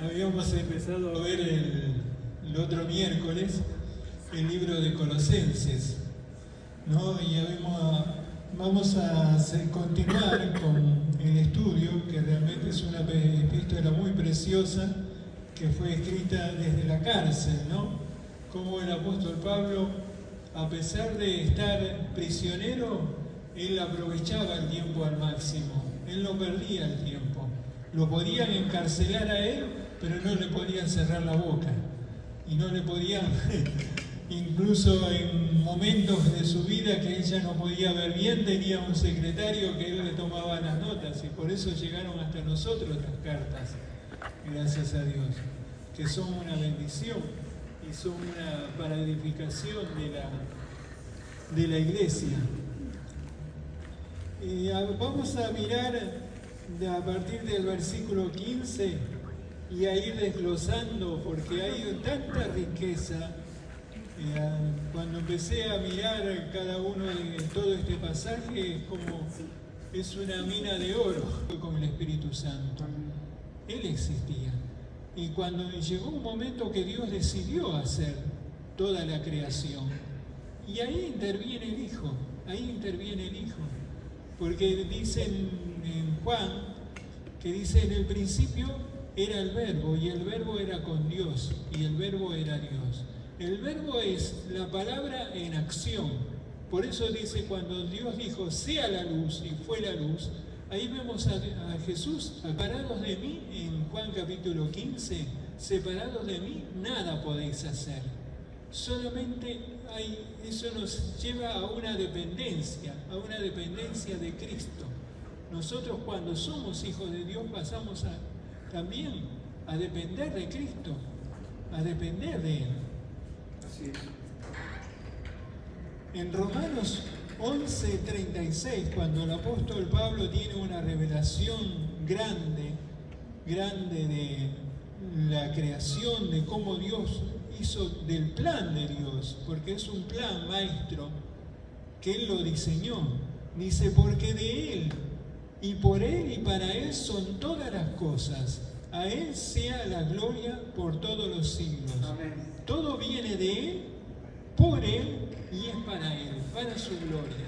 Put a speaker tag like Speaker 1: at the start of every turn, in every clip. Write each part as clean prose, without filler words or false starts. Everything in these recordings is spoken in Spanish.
Speaker 1: Habíamos empezado a ver el otro miércoles el libro de Colosenses, ¿no? Y vamos a continuar con el estudio, que realmente es una epístola muy preciosa, que fue escrita desde la cárcel, ¿no? Como el apóstol Pablo, a pesar de estar prisionero, él aprovechaba el tiempo al máximo, él no perdía el tiempo. Lo podían encarcelar a él, pero no le podían cerrar la boca. Y no le podían, incluso en momentos de su vida que él ya no podía ver bien, tenía un secretario que él le tomaba las notas. Y por eso llegaron hasta nosotros las cartas, gracias a Dios, que son una bendición y son una para edificación de la iglesia. Vamos a mirar a partir del versículo 15 y a ir desglosando, porque hay tanta riqueza. Cuando empecé a mirar cada uno de todo este pasaje, es una mina de oro con el Espíritu Santo. Él existía. Y cuando llegó un momento que Dios decidió hacer toda la creación, y ahí interviene el Hijo, porque dice en Juan, que dice: en el principio era el Verbo, y el Verbo era con Dios, y el Verbo era Dios. El Verbo es la palabra en acción. Por eso dice, cuando Dios dijo, sea la luz, y fue la luz, ahí vemos a Jesús: separados de mí, en Juan capítulo 15, separados de mí, nada podéis hacer. Solamente eso nos lleva a una dependencia de Cristo. Nosotros, cuando somos hijos de Dios, pasamos también a depender de Cristo, a depender de Él.
Speaker 2: Así es.
Speaker 1: En Romanos 11:36, cuando el apóstol Pablo tiene una revelación grande de la creación, de cómo Dios hizo, del plan de Dios, porque es un plan maestro que Él lo diseñó. Dice: porque de Él, y por Él, y para Él son todas las cosas. A Él sea la gloria por todos los siglos.
Speaker 2: Amén.
Speaker 1: Todo viene de Él, por Él, y es para Él, para su gloria.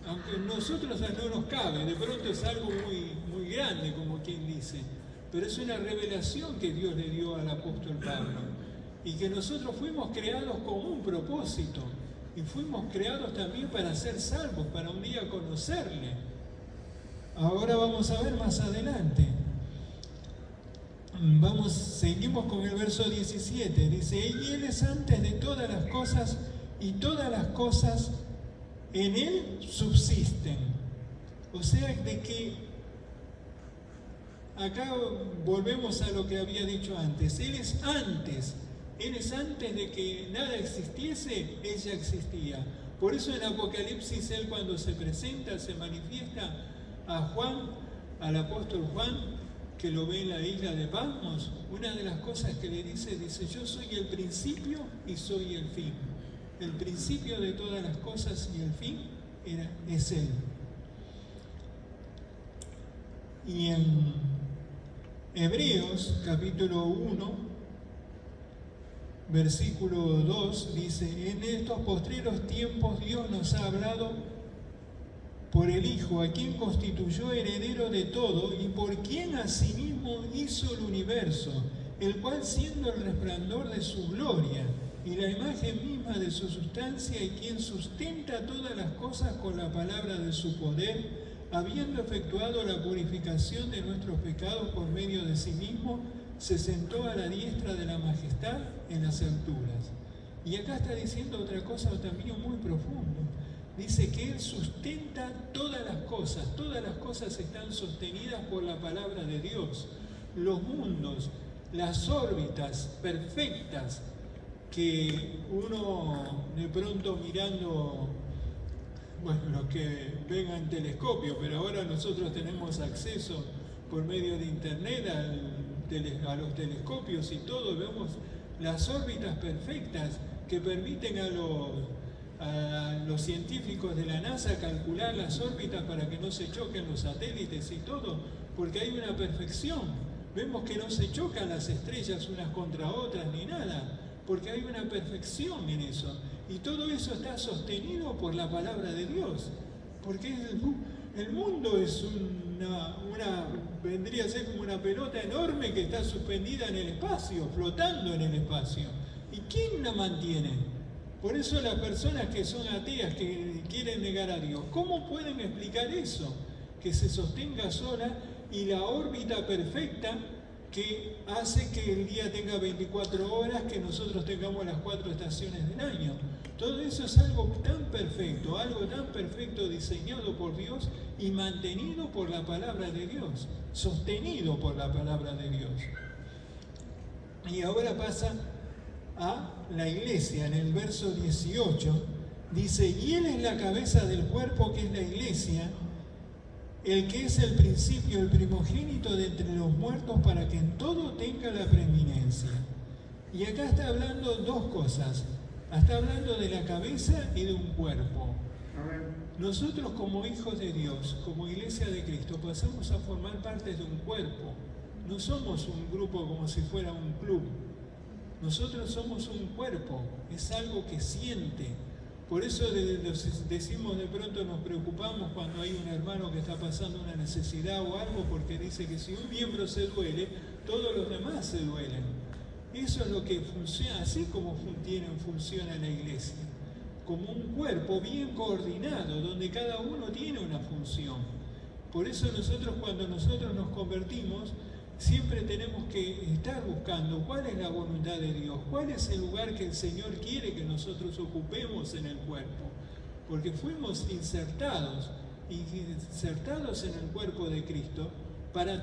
Speaker 1: Aunque a nosotros no nos cabe, de pronto es algo muy, muy grande, como quien dice, pero es una revelación que Dios le dio al apóstol Pablo, y que nosotros fuimos creados con un propósito, y fuimos creados también para ser salvos, para un día conocerle. Ahora vamos a ver más adelante. Seguimos con el verso 17. Dice: y Él es antes de todas las cosas, y todas las cosas en Él subsisten. O sea, de que acá volvemos a lo que había dicho antes. Él es antes de que nada existiese, Él ya existía. Por eso en Apocalipsis, Él, cuando se presenta, se manifiesta a Juan, al apóstol Juan, que lo ve en la isla de Patmos. Una de las cosas que le dice: yo soy el principio y soy el fin. El principio de todas las cosas y el fin es Él. Y en Hebreos capítulo 1, versículo 2 dice: en estos postreros tiempos Dios nos ha hablado por el Hijo, a quien constituyó heredero de todo, y por quien asimismo hizo el universo, el cual, siendo el resplandor de su gloria y la imagen misma de su sustancia, y quien sustenta todas las cosas con la palabra de su poder, habiendo efectuado la purificación de nuestros pecados por medio de sí mismo, se sentó a la diestra de la majestad en las alturas. Y acá está diciendo otra cosa también muy profunda. Dice que Él sustenta todas las cosas están sostenidas por la palabra de Dios. Los mundos, las órbitas perfectas, que uno de pronto mirando, los que ven en telescopio, pero ahora nosotros tenemos acceso por medio de internet a los telescopios y todo, vemos las órbitas perfectas que permiten a los científicos de la NASA calcular las órbitas para que no se choquen los satélites y todo, porque hay una perfección. vemos que no se chocan las estrellas unas contra otras ni nada, porque hay una perfección en eso. Y todo eso está sostenido por la palabra de Dios, porque el mundo es vendría a ser como una pelota enorme que está suspendida en el espacio, flotando en el espacio. ¿Y quién la mantiene? Por eso las personas que son ateas, que quieren negar a Dios, ¿cómo pueden explicar eso? Que se sostenga sola y la órbita perfecta que hace que el día tenga 24 horas, que nosotros tengamos las 4 estaciones del año. Todo eso es algo tan perfecto diseñado por Dios y mantenido por la palabra de Dios, sostenido por la palabra de Dios. Y ahora pasa a la iglesia, en el verso 18, dice: y Él es la cabeza del cuerpo, que es la iglesia, el que es el principio, el primogénito de entre los muertos, para que en todo tenga la preeminencia. Y acá está hablando dos cosas. Está hablando de la cabeza y de un cuerpo. Nosotros, como hijos de Dios, como iglesia de Cristo, pasamos a formar parte de un cuerpo. No somos un grupo como si fuera un club. Nosotros somos un cuerpo, es algo que siente. Por eso decimos, de pronto nos preocupamos cuando hay un hermano que está pasando una necesidad o algo, porque dice que si un miembro se duele, todos los demás se duelen. Eso es lo que funciona, así como funciona la iglesia, como un cuerpo bien coordinado, donde cada uno tiene una función. Por eso cuando nosotros nos convertimos, siempre tenemos que estar buscando cuál es la voluntad de Dios, cuál es el lugar que el Señor quiere que nosotros ocupemos en el cuerpo. Porque fuimos insertados en el cuerpo de Cristo para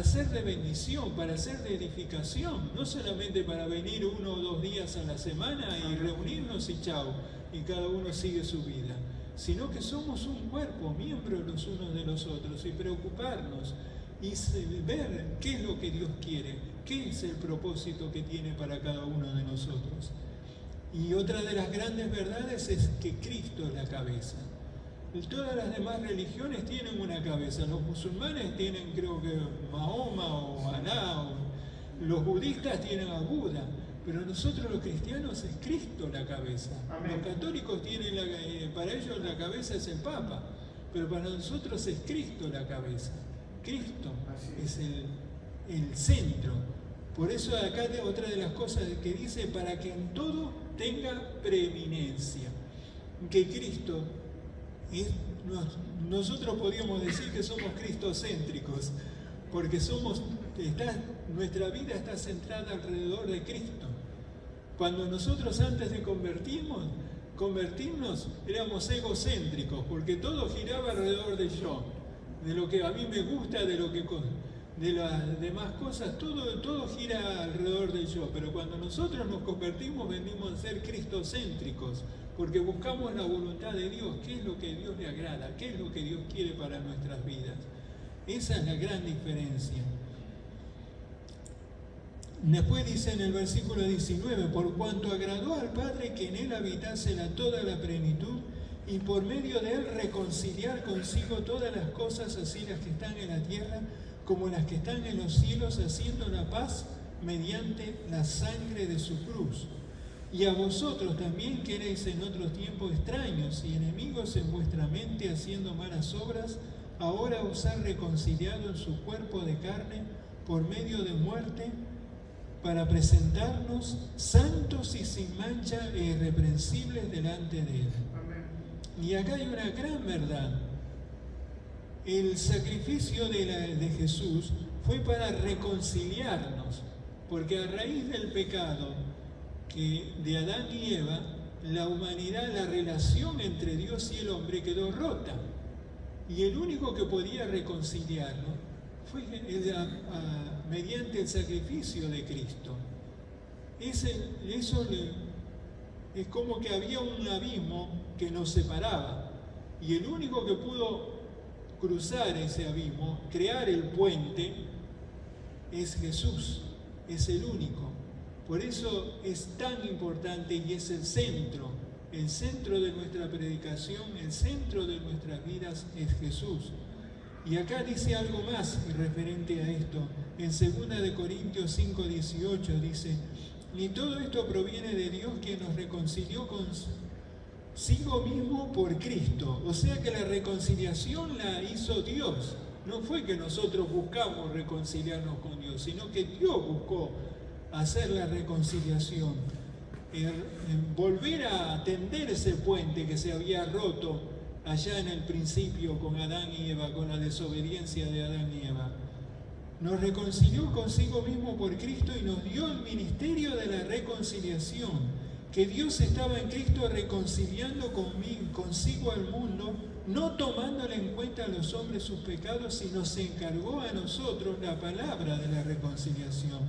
Speaker 1: ser de bendición, para ser de edificación, no solamente para venir 1 o 2 días a la semana y reunirnos y chao, y cada uno sigue su vida, sino que somos un cuerpo, miembros los unos de los otros, y preocuparnos y ver qué es lo que Dios quiere, qué es el propósito que tiene para cada uno de nosotros. Y otra de las grandes verdades es que Cristo es la cabeza. Todas las demás religiones tienen una cabeza. Los musulmanes tienen, creo que, Mahoma o Alá, los budistas tienen a Buda, pero nosotros los cristianos es Cristo la cabeza. Amén. Los católicos tienen, para ellos la cabeza es el Papa, pero para nosotros es Cristo la cabeza. Cristo es el centro. Por eso acá otra de las cosas que dice: para que en todo tenga preeminencia. Que Cristo nosotros podríamos decir que somos cristocéntricos, porque nuestra vida está centrada alrededor de Cristo. Cuando nosotros antes de convertirnos éramos egocéntricos, porque todo giraba alrededor de yo, de lo que a mí me gusta, de las demás cosas, todo gira alrededor de yo. Pero cuando nosotros nos convertimos, venimos a ser cristocéntricos, porque buscamos la voluntad de Dios, qué es lo que a Dios le agrada, qué es lo que Dios quiere para nuestras vidas. Esa es la gran diferencia. Después dice en el versículo 19: por cuanto agradó al Padre que en él habitase toda la plenitud, y por medio de él reconciliar consigo todas las cosas, así las que están en la tierra como las que están en los cielos, haciendo la paz mediante la sangre de su cruz. Y a vosotros también, que erais en otro tiempo extraños y enemigos en vuestra mente, haciendo malas obras, ahora os ha reconciliado en su cuerpo de carne por medio de muerte, para presentarnos santos y sin mancha e irreprensibles delante de Él. Amén. Y acá hay una gran verdad. El sacrificio de Jesús fue para reconciliarnos, porque a raíz del pecado de Adán y Eva, la humanidad, la relación entre Dios y el hombre quedó rota. Y el único que podía reconciliarnos fue mediante el sacrificio de Cristo. Eso es como que había un abismo que nos separaba, y el único que pudo cruzar ese abismo, crear el puente, es Jesús, es el único. Por eso es tan importante y es el centro de nuestra predicación, el centro de nuestras vidas es Jesús. Y acá dice algo más referente a esto. En 2 Corintios 5:18 dice: ni todo esto proviene de Dios, que nos reconcilió consigo mismo por Cristo. O sea que la reconciliación la hizo Dios. No fue que nosotros buscamos reconciliarnos con Dios, sino que Dios buscó hacer la reconciliación. Volver a tender ese puente que se había roto allá en el principio con Adán y Eva, con la desobediencia de Adán y Eva. Nos reconcilió consigo mismo por Cristo y nos dio el ministerio de la reconciliación, que Dios estaba en Cristo reconciliando consigo al mundo, no tomándole en cuenta a los hombres sus pecados, sino se encargó a nosotros la palabra de la reconciliación.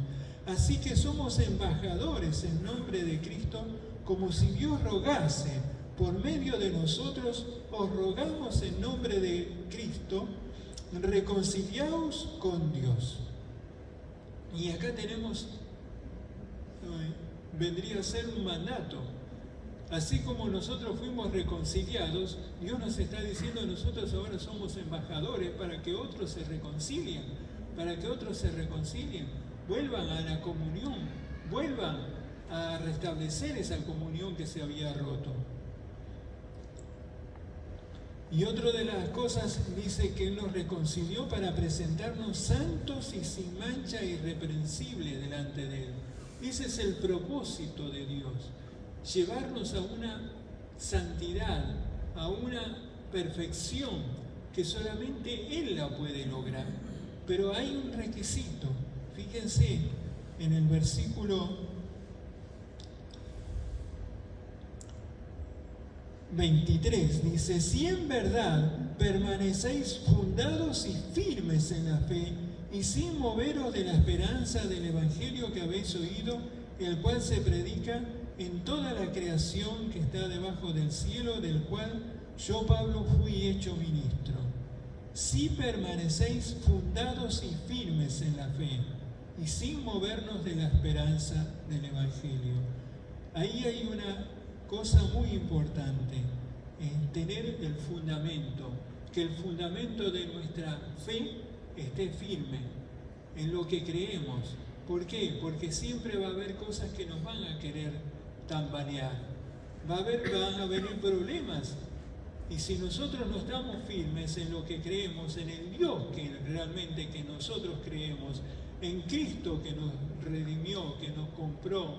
Speaker 1: Así que somos embajadores en nombre de Cristo, como si Dios rogase por medio de nosotros. Os rogamos en nombre de Cristo, reconciliaos con Dios. Y acá tenemos, vendría a ser un mandato. Así como nosotros fuimos reconciliados, Dios nos está diciendo: nosotros ahora somos embajadores para que otros se reconcilien, vuelvan a la comunión, vuelvan a restablecer esa comunión que se había roto. Y otra de las cosas dice que Él nos reconcilió para presentarnos santos y sin mancha, irreprensibles delante de Él. Ese es el propósito de Dios, llevarnos a una santidad, a una perfección que solamente Él la puede lograr. Pero hay un requisito. Fíjense en el versículo 23, dice: si en verdad permanecéis fundados y firmes en la fe, y sin moveros de la esperanza del Evangelio que habéis oído, el cual se predica en toda la creación que está debajo del cielo, del cual yo, Pablo, fui hecho ministro. Si permanecéis fundados y firmes en la fe, y sin movernos de la esperanza del Evangelio. Ahí hay una cosa muy importante, tener el fundamento, que el fundamento de nuestra fe esté firme en lo que creemos. ¿Por qué? Porque siempre va a haber cosas que nos van a querer tambalear, van a venir problemas, y si nosotros no estamos firmes en lo que creemos, en el Dios que realmente que nosotros creemos, en Cristo que nos redimió, que nos compró,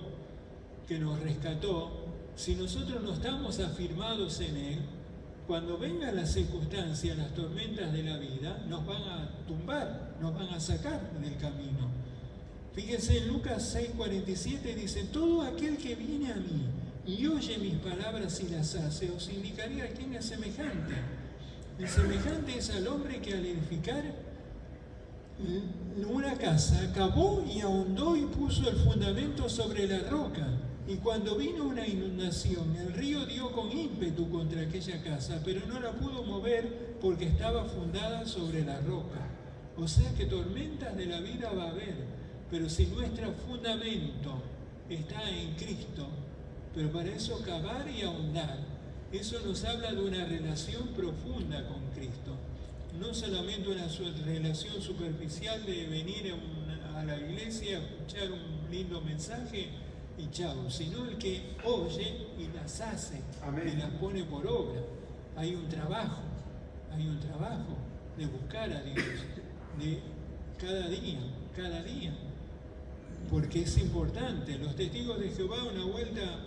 Speaker 1: que nos rescató, si nosotros no estamos afirmados en Él, cuando vengan las circunstancias, las tormentas de la vida, nos van a tumbar, nos van a sacar del camino. Fíjense en Lucas 6:47, dice: todo aquel que viene a mí y oye mis palabras y las hace, os indicaría a quién es semejante. El semejante es al hombre que al edificar una casa, cavó y ahondó y puso el fundamento sobre la roca. Y cuando vino una inundación, el río dio con ímpetu contra aquella casa, pero no la pudo mover porque estaba fundada sobre la roca. O sea que tormentas de la vida va a haber, pero si nuestro fundamento está en Cristo, pero para eso cavar y ahondar, eso nos habla de una relación profunda con Cristo. No solamente una relación superficial de venir a la iglesia, escuchar un lindo mensaje y chao, sino el que oye y las hace. Amén. Y las pone por obra. Hay un trabajo de buscar a Dios, de cada día, porque es importante. Los testigos de Jehová, una vuelta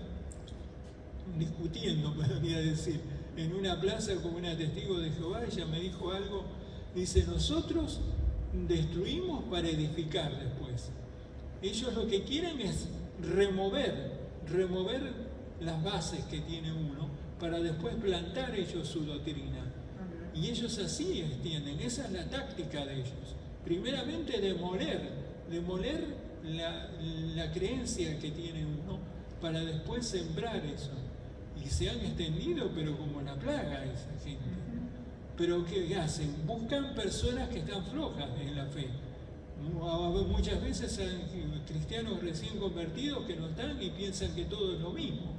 Speaker 1: discutiendo, podría decir, en una plaza con una testigo de Jehová, ella me dijo algo, dice: nosotros destruimos para edificar después. Ellos lo que quieren es remover las bases que tiene uno para después plantar ellos su doctrina. Y ellos así extienden, esa es la táctica de ellos. Primeramente demoler la creencia que tiene uno para después sembrar eso. Y se han extendido, pero como la plaga, esa gente. Pero ¿qué hacen? Buscan personas que están flojas en la fe. Muchas veces hay cristianos recién convertidos que no están y piensan que todo es lo mismo.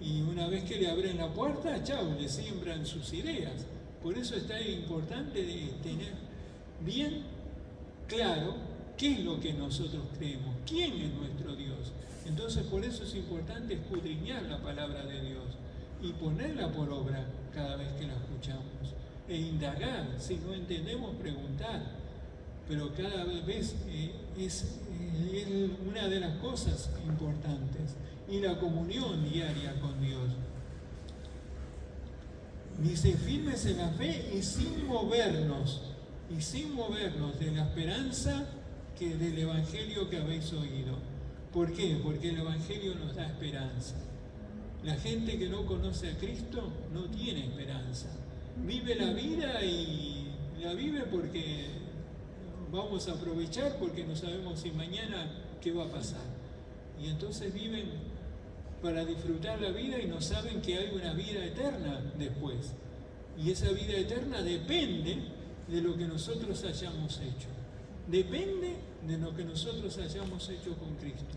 Speaker 1: Y una vez que le abren la puerta, chao, le siembran sus ideas. Por eso es tan importante de tener bien claro qué es lo que nosotros creemos, quién es nuestro Dios. Entonces por eso es importante escudriñar la palabra de Dios y ponerla por obra cada vez que la escuchamos. E indagar, si no entendemos, preguntar. Pero cada vez es una de las cosas importantes. Y la comunión diaria con Dios. Dice, firmes en la fe y sin movernos de la esperanza del Evangelio que habéis oído. ¿Por qué? Porque el Evangelio nos da esperanza. La gente que no conoce a Cristo no tiene esperanza. Vive la vida y la vive porque vamos a aprovechar, porque no sabemos si mañana qué va a pasar. Y entonces viven para disfrutar la vida y no saben que hay una vida eterna después. Y esa vida eterna depende de lo que nosotros hayamos hecho. Depende de lo que nosotros hayamos hecho con Cristo.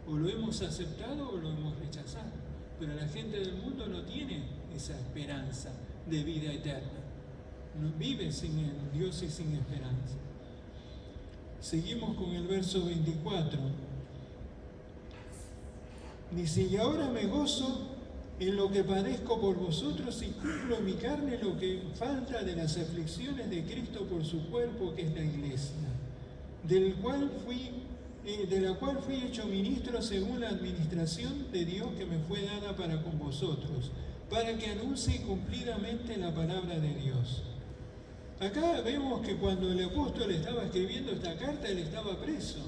Speaker 1: O lo hemos aceptado o lo hemos rechazado. Pero la gente del mundo no tiene esa esperanza de vida eterna. No vive sin Dios y sin esperanza. Seguimos con el verso 24. Dice, y ahora me gozo en lo que padezco por vosotros y cumplo en mi carne lo que falta de las aflicciones de Cristo por su cuerpo, que es la Iglesia, de la cual fui hecho ministro según la administración de Dios que me fue dada para con vosotros, para que anuncie cumplidamente la palabra de Dios. Acá vemos que cuando el apóstol estaba escribiendo esta carta, él estaba preso,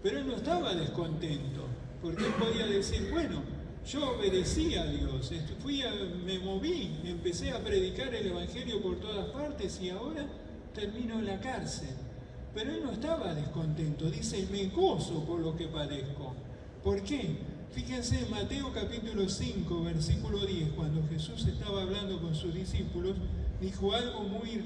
Speaker 1: pero él no estaba descontento, porque él podía decir, bueno, yo obedecí a Dios, me moví, empecé a predicar el Evangelio por todas partes y ahora termino en la cárcel. Pero él no estaba descontento, dice, me gozo por lo que padezco. ¿Por qué? Fíjense en Mateo capítulo 5, versículo 10, cuando Jesús estaba hablando con sus discípulos, dijo algo muy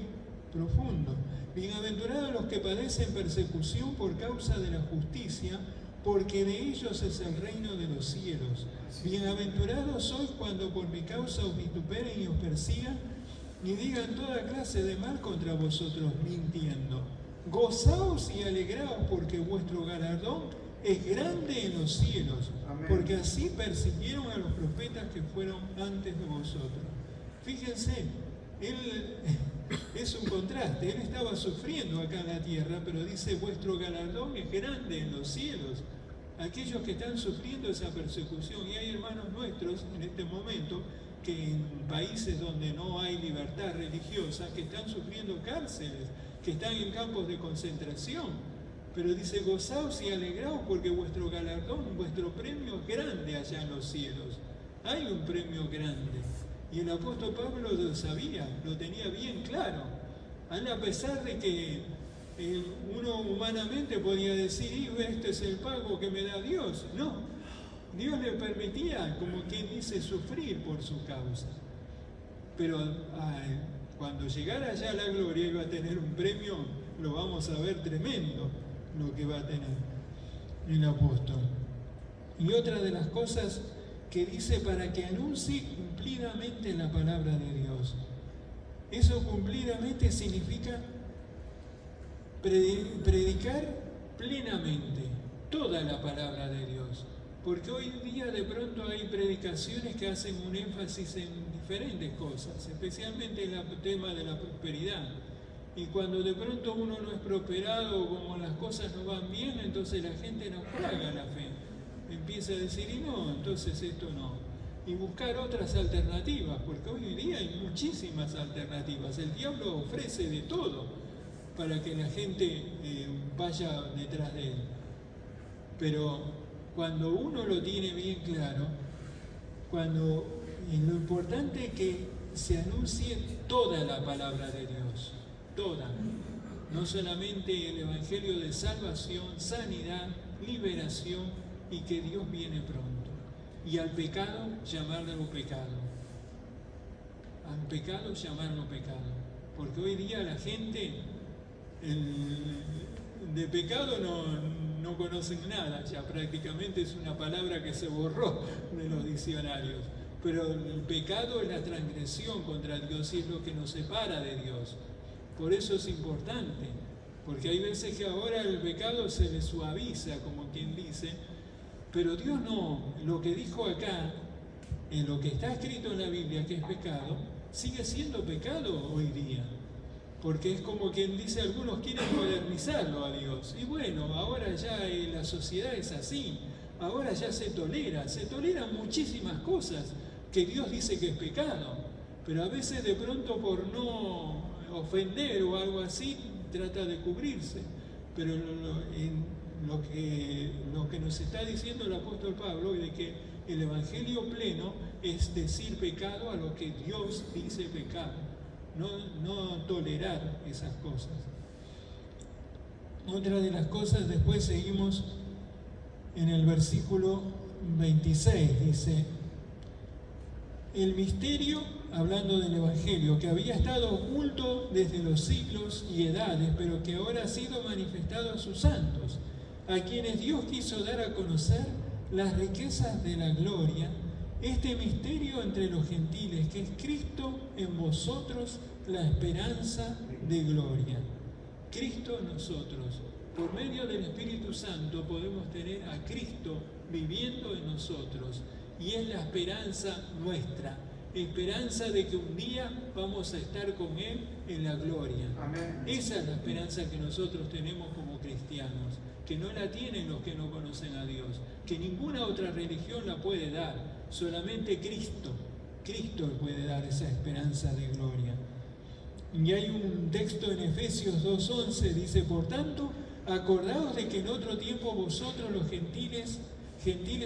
Speaker 1: profundo. Bienaventurados los que padecen persecución por causa de la justicia, porque de ellos es el reino de los cielos. Bienaventurados sois cuando por mi causa os vituperen y os persigan y digan toda clase de mal contra vosotros, mintiendo. Gozaos y alegraos, porque vuestro galardón es grande en los cielos. Amén. Porque así persiguieron a los profetas que fueron antes de vosotros. Fíjense, él es un contraste, él estaba sufriendo acá en la tierra, pero dice, vuestro galardón es grande en los cielos. Aquellos que están sufriendo esa persecución, y hay hermanos nuestros en este momento, que en países donde no hay libertad religiosa, que están sufriendo cárceles, que están en campos de concentración. Pero dice, gozaos y alegraos porque vuestro galardón, vuestro premio es grande allá en los cielos. Hay un premio grande. Y el apóstol Pablo lo sabía, lo tenía bien claro. A pesar de que uno humanamente podía decir, este es el pago que me da Dios. No, Dios le permitía, como quien dice, sufrir por su causa. Pero cuando llegara allá a la gloria iba a tener un premio, lo vamos a ver tremendo, lo que va a tener el apóstol. Y otra de las cosas que dice, para que anuncie cumplidamente la palabra de Dios. Eso cumplidamente significa predicar plenamente toda la palabra de Dios. Porque hoy día de pronto hay predicaciones que hacen un énfasis en diferentes cosas, especialmente en el tema de la prosperidad. Y cuando de pronto uno no es prosperado, como las cosas no van bien, entonces la gente naufraga la fe. Empieza a decir, y no, entonces esto no. Y buscar otras alternativas, porque hoy día hay muchísimas alternativas. El diablo ofrece de todo para que la gente vaya detrás de él. Pero cuando uno lo tiene bien claro, lo importante es que se anuncie toda la palabra de Dios, toda. No solamente el evangelio de salvación, sanidad, liberación y que Dios viene pronto. Y al pecado, llamarlo pecado. Al pecado, llamarlo pecado. Porque hoy día la gente de pecado no conocen nada, ya prácticamente es una palabra que se borró de los diccionarios. pero el pecado es la transgresión contra Dios y es lo que nos separa de Dios. Por eso es importante, porque hay veces que ahora el pecado se le suaviza, como quien dice, pero Dios no. Lo que dijo acá, en lo que está escrito en la Biblia, que es pecado, sigue siendo pecado hoy día. Porque es como quien dice, algunos quieren modernizarlo a Dios. Y bueno, ahora ya la sociedad es así. Ahora ya se toleran muchísimas cosas que Dios dice que es pecado. Pero a veces de pronto por no ofender o algo así, trata de cubrirse. Pero lo que nos está diciendo el apóstol Pablo es de que el evangelio pleno es decir pecado a lo que Dios dice pecado. No tolerar esas cosas. Otra de las cosas, después seguimos en el versículo 26, dice: el misterio, hablando del Evangelio, que había estado oculto desde los siglos y edades, pero que ahora ha sido manifestado a sus santos, a quienes Dios quiso dar a conocer las riquezas de la gloria, este misterio entre los gentiles, que es Cristo en vosotros, la esperanza de gloria. Cristo en nosotros. Por medio del Espíritu Santo podemos tener a Cristo viviendo en nosotros, y es la esperanza nuestra, esperanza de que un día vamos a estar con Él en la gloria. Amén. Esa es la esperanza que nosotros tenemos como cristianos, que no la tienen los que no conocen a Dios, que ninguna otra religión la puede dar, solamente Cristo puede dar esa esperanza de gloria. Y hay un texto en Efesios 2:11, dice: por tanto, acordaos de que en otro tiempo vosotros los gentiles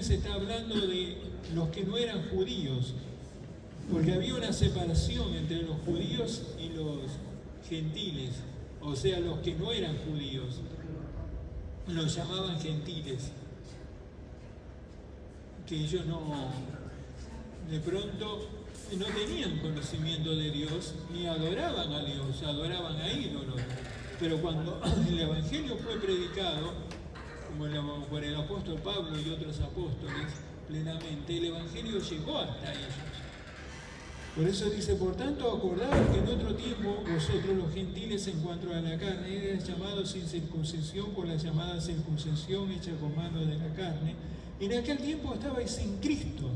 Speaker 1: está hablando de los que no eran judíos, porque había una separación entre los judíos y los gentiles, o sea, los que no eran judíos, los llamaban gentiles, que ellos de pronto no tenían conocimiento de Dios, ni adoraban a Dios, adoraban a ídolos. Pero cuando el Evangelio fue predicado, como por el apóstol Pablo y otros apóstoles, plenamente, el Evangelio llegó hasta ellos. Por eso dice: por tanto, acordaos que en otro tiempo vosotros los gentiles, en cuanto a la carne, erais llamados sin circuncisión por la llamada circuncisión hecha con mano de la carne. En aquel tiempo estabais sin Cristo,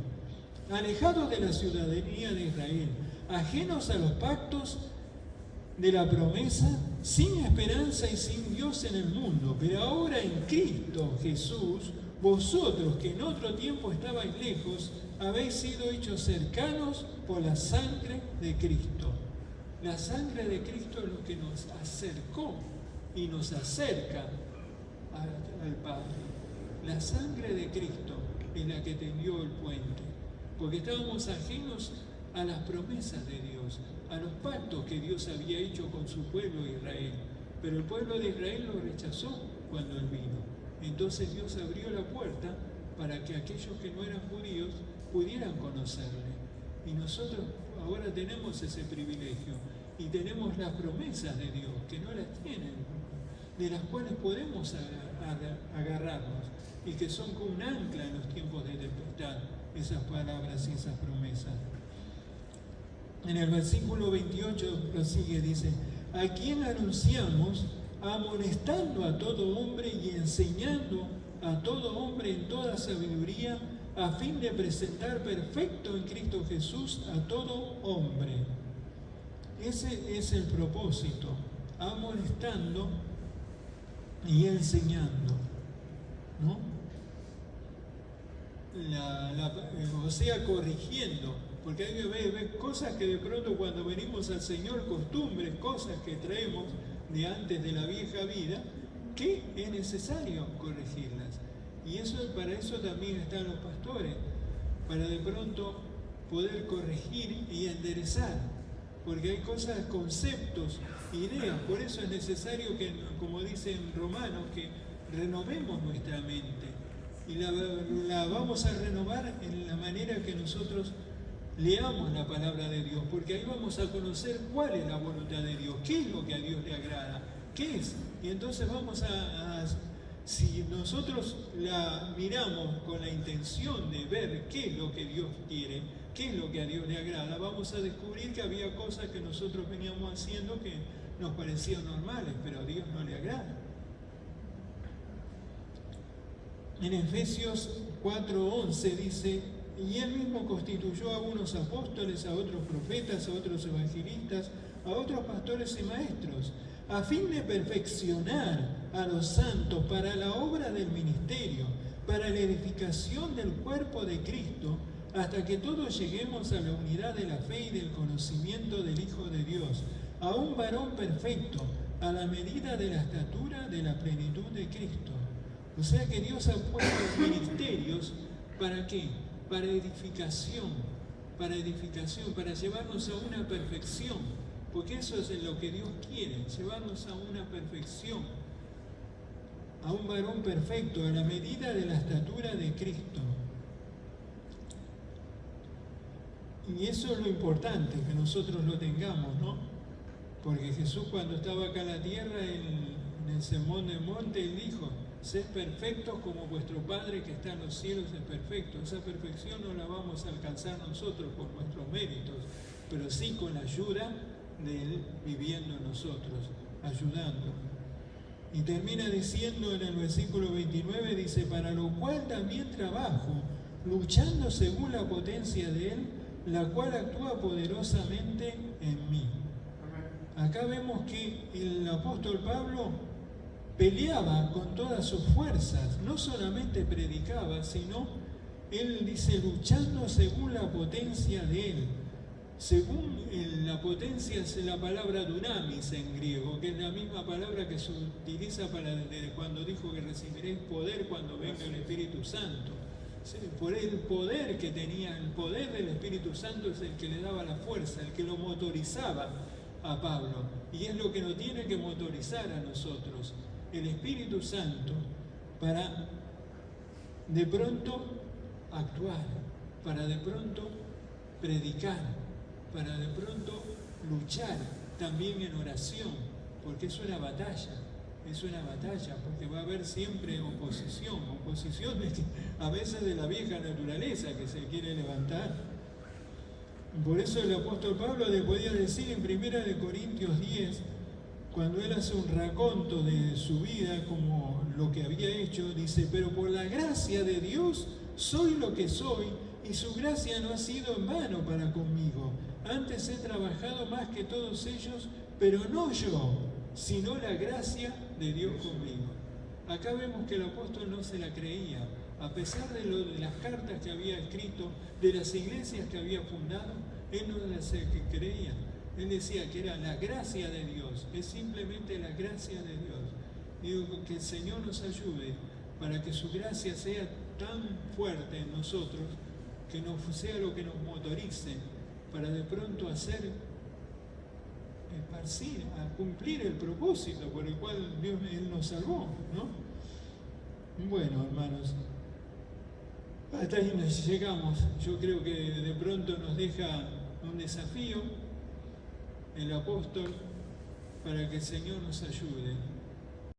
Speaker 1: alejados de la ciudadanía de Israel, ajenos a los pactos de la promesa, sin esperanza y sin Dios en el mundo. Pero ahora en Cristo Jesús, vosotros que en otro tiempo estabais lejos, habéis sido hechos cercanos por la sangre de Cristo. La sangre de Cristo es lo que nos acercó y nos acerca al Padre. La sangre de Cristo es la que tendió el puente, porque estábamos ajenos a las promesas de Dios, a los pactos que Dios había hecho con su pueblo Israel. Pero el pueblo de Israel lo rechazó cuando Él vino. Entonces Dios abrió la puerta para que aquellos que no eran judíos pudieran conocerle. Y nosotros ahora tenemos ese privilegio y tenemos las promesas de Dios, que no las tienen, de las cuales podemos agarrarnos y que son como un ancla en los tiempos de tempestad, esas palabras y esas promesas. En el versículo 28 prosigue, dice: a quien anunciamos, amonestando a todo hombre y enseñando a todo hombre en toda sabiduría, a fin de presentar perfecto en Cristo Jesús a todo hombre. Ese es el propósito, amonestando y enseñando, ¿no? O sea, corrigiendo, porque hay cosas que de pronto cuando venimos al Señor, costumbres, cosas que traemos de antes de la vieja vida, que es necesario corregirlas. Y para eso también están los pastores, para de pronto poder corregir y enderezar, porque hay cosas, conceptos, ideas. Por eso es necesario que, como dice en Romanos, que renovemos nuestra mente. Y la vamos a renovar en la manera que nosotros leamos la palabra de Dios, porque ahí vamos a conocer cuál es la voluntad de Dios, qué es lo que a Dios le agrada, qué es. Y entonces si nosotros la miramos con la intención de ver qué es lo que Dios quiere, ¿Qué es lo que a Dios le agrada? Vamos a descubrir que había cosas que nosotros veníamos haciendo que nos parecían normales, pero a Dios no le agrada. En Efesios 4:11 dice: y él mismo constituyó a unos apóstoles, a otros profetas, a otros evangelistas, a otros pastores y maestros, a fin de perfeccionar a los santos para la obra del ministerio, para la edificación del cuerpo de Cristo, hasta que todos lleguemos a la unidad de la fe y del conocimiento del Hijo de Dios, a un varón perfecto, a la medida de la estatura de la plenitud de Cristo. O sea que Dios ha puesto ministerios, ¿para qué? Para edificación, para llevarnos a una perfección, porque eso es lo que Dios quiere, llevarnos a una perfección, a un varón perfecto, a la medida de la estatura de Cristo. Y eso es lo importante, que nosotros lo tengamos, ¿no? Porque Jesús, cuando estaba acá en la tierra, en el Sermón del Monte, Él dijo: sed perfectos como vuestro Padre que está en los cielos es perfecto. Esa perfección no la vamos a alcanzar nosotros por nuestros méritos, pero sí con la ayuda de Él viviendo en nosotros, ayudando. Y termina diciendo en el versículo 29, dice: para lo cual también trabajo, luchando según la potencia de Él, la cual actúa poderosamente en mí. Acá vemos que el apóstol Pablo peleaba con todas sus fuerzas, no solamente predicaba, sino, él dice, luchando según la potencia de Él. Según la potencia es la palabra dunamis en griego, que es la misma palabra que se utiliza cuando dijo que recibiréis poder cuando venga el Espíritu Santo. Por el poder que tenía, el poder del Espíritu Santo es el que le daba la fuerza, el que lo motorizaba a Pablo. Y es lo que nos tiene que motorizar a nosotros, el Espíritu Santo, para de pronto actuar, para de pronto predicar, para de pronto luchar también en oración, porque es una batalla, porque va a haber siempre oposición a veces de la vieja naturaleza que se quiere levantar. Por eso el apóstol Pablo le podía decir en 1 Corintios 10, cuando él hace un raconto de su vida, como lo que había hecho, dice: pero por la gracia de Dios soy lo que soy, y su gracia no ha sido en vano para conmigo. Antes he trabajado más que todos ellos, pero no yo, sino la gracia de Dios conmigo. Acá vemos que el apóstol no se la creía, a pesar de las cartas que había escrito, de las iglesias que había fundado, él no las creía. Él decía que era la gracia de Dios, es simplemente la gracia de Dios. Digo, que el Señor nos ayude para que su gracia sea tan fuerte en nosotros, que no sea lo que nos motorice para de pronto esparcir, a cumplir el propósito por el cual Él nos salvó, ¿no? Bueno, hermanos, hasta ahí nos llegamos. Yo creo que de pronto nos deja un desafío el apóstol para que el Señor nos ayude.